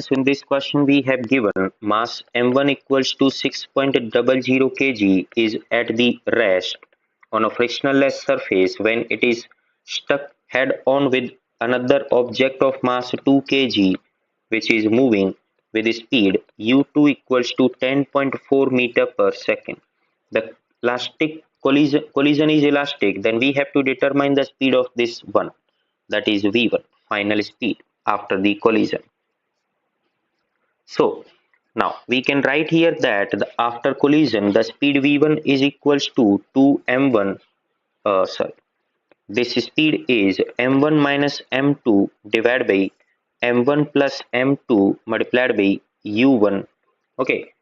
So in this question we have given mass m1 equals to 6.00 kg is at the rest on a frictionless surface when it is stuck head on with another object of mass 2 kg which is moving with speed u2 equals to 10.4 meter per second. The elastic collision is elastic, then we have to determine the speed of this one, that is v1, final speed after the collision. So now we can write here that after collision the speed v1 is equals to 2m1, sorry, this speed is m1 minus m2 divided by m1 plus m2 multiplied by u1. Okay,